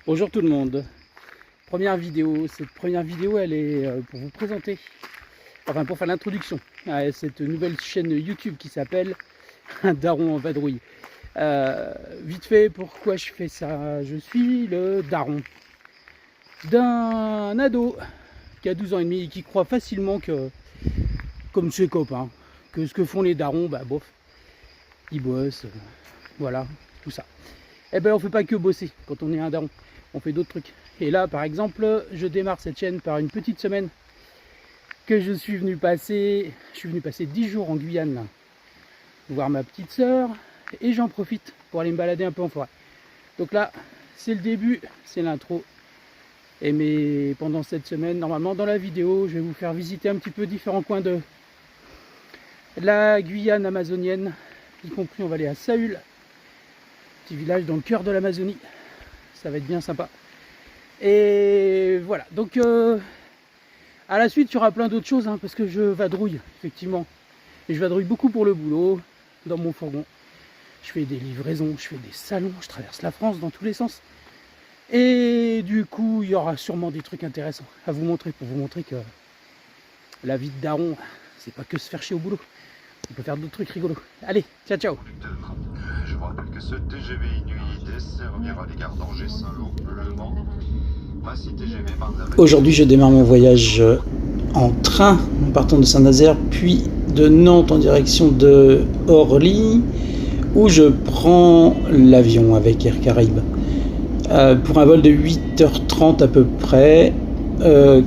Bonjour tout le monde. Première vidéo. Cette première vidéo, elle est pour vous présenter, enfin pour faire l'introduction à cette nouvelle chaîne YouTube qui s'appelle Un daron en vadrouille. Vite fait, pourquoi je fais ça? Je suis le daron d'un ado qui a 12 ans et demi et qui croit facilement que, comme ses copains, que ce que font les darons, bah bof, ils bossent, voilà, tout ça. Eh ben on fait pas que bosser quand on est un daron, on fait d'autres trucs. Et là par exemple, je démarre cette chaîne par une petite semaine que je suis venu passer. Je suis venu passer 10 jours en Guyane, là, voir ma petite sœur, et j'en profite pour aller me balader un peu en forêt. Donc là, c'est le début, c'est l'intro. Et mais pendant cette semaine, normalement dans la vidéo, je vais vous faire visiter un petit peu différents coins de la Guyane amazonienne, y compris on va aller à Saül, petit village dans le cœur de l'Amazonie. Ça va être bien sympa. Et voilà, donc à la suite il y aura plein d'autres choses, hein, parce que je vadrouille effectivement. Et je vadrouille beaucoup pour le boulot, dans mon fourgon. Je fais des livraisons, je fais des salons, je traverse la France dans tous les sens. Et du coup il y aura sûrement des trucs intéressants à vous montrer, pour vous montrer que la vie de daron, c'est pas que se faire chier au boulot. On peut faire d'autres trucs rigolos. Allez, ciao ciao. Je vous rappelle que ce TGV Inuit desservira les gares d'Angers, Saint-Lô, Le Mans, Massy TGV Mandel. Aujourd'hui, je démarre mon voyage en train en partant de Saint-Nazaire, puis de Nantes en direction de Orly, où je prends l'avion avec Air Caraïbes pour un vol de 8h30 à peu près,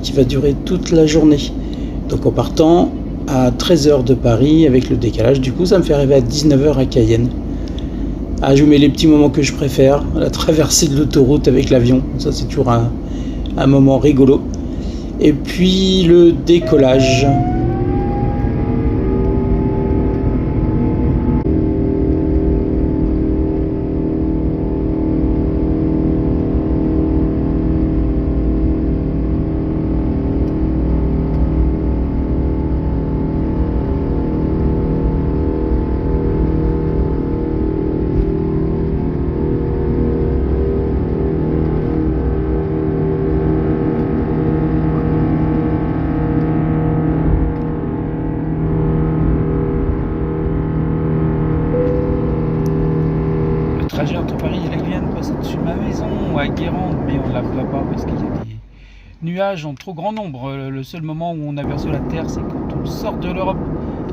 qui va durer toute la journée. Donc en partant à 13h de Paris avec le décalage, du coup ça me fait arriver à 19h à Cayenne. Ah, je vous mets les petits moments que je préfère, la traversée de l'autoroute avec l'avion, ça c'est toujours un moment rigolo. Et puis le décollage. Le trajet entre Paris et la Guyane passe au-dessus de ma maison à Guérande, mais on ne la voit pas parce qu'il y a des nuages en trop grand nombre. Le seul moment où on aperçoit la terre, c'est quand on sort de l'Europe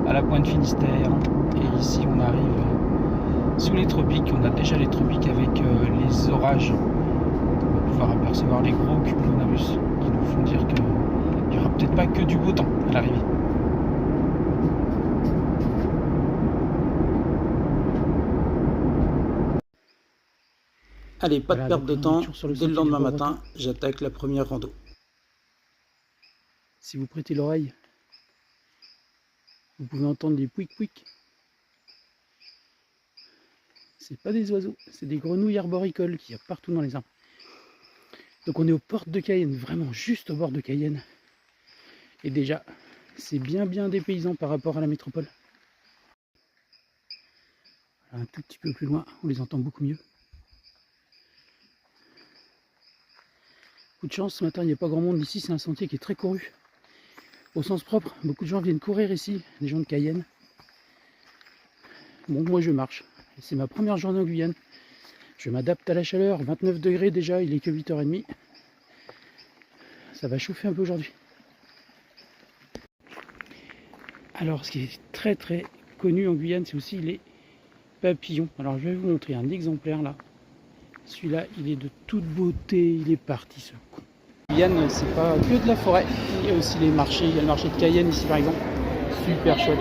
à la pointe Finistère. Et ici, on arrive sous les tropiques. On a déjà les tropiques avec les orages. On va pouvoir apercevoir les gros cumulonimbus qui nous font dire qu'il n'y aura peut-être pas que du beau temps à l'arrivée. Allez, pas de perte de temps, dès le lendemain matin, j'attaque la première rando. Si vous prêtez l'oreille, vous pouvez entendre des pouic-pouic. C'est pas des oiseaux, c'est des grenouilles arboricoles qu'il y a partout dans les arbres. Donc on est aux portes de Cayenne, vraiment juste au bord de Cayenne. Et déjà, c'est bien dépaysant par rapport à la métropole. Un tout petit peu plus loin, on les entend beaucoup mieux. Coup de chance, ce matin il n'y a pas grand monde ici, c'est un sentier qui est très couru. Au sens propre, beaucoup de gens viennent courir ici, des gens de Cayenne. Bon, moi je marche, c'est ma première journée en Guyane. Je m'adapte à la chaleur, 29 degrés déjà, il est que 8h30. Ça va chauffer un peu aujourd'hui. Alors ce qui est très connu en Guyane, c'est aussi les papillons. Alors je vais vous montrer un exemplaire là. Celui-là, il est de toute beauté, il est parti ce con. Guyane, c'est pas que de la forêt, il y a aussi les marchés. Il y a le marché de Cayenne ici par exemple, super chouette.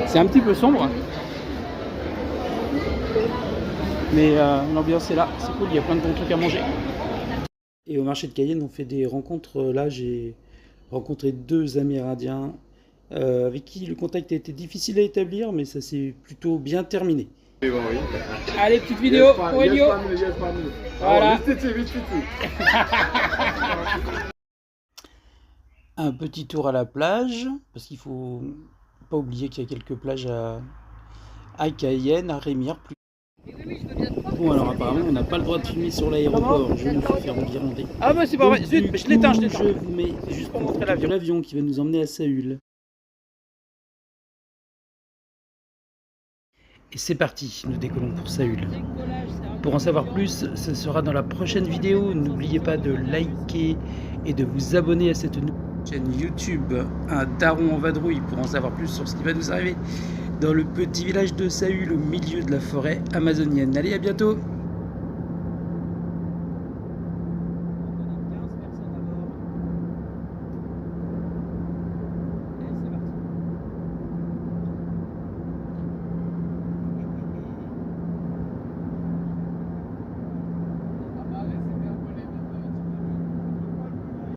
C'est un petit peu sombre, mais l'ambiance est là, c'est cool, il y a plein de bons trucs à manger. Et au marché de Cayenne, on fait des rencontres. Là, j'ai rencontré 2 Amérindiens avec qui le contact a été difficile à établir, mais ça s'est plutôt bien terminé. Allez, petite vidéo pour Elio. Voilà. Un petit tour à la plage, parce qu'il faut Pas oublier qu'il y a quelques plages à Cayenne, à Rémire. Bon, alors apparemment, on n'a pas le droit de filmer sur l'aéroport. Je me fais faire enguirlander. Ah, bah c'est pas vrai. Zut, je l'éteins, je l'éteins. Je vous mets juste pour montrer l'avion qui va nous emmener à Saül. Et c'est parti, nous décollons pour Saül. Pour en savoir plus, ce sera dans la prochaine vidéo. N'oubliez pas de liker et de vous abonner à cette chaîne YouTube, un daron en vadrouille, pour en savoir plus sur ce qui va nous arriver dans le petit village de Saül au milieu de la forêt amazonienne. Allez, à bientôt!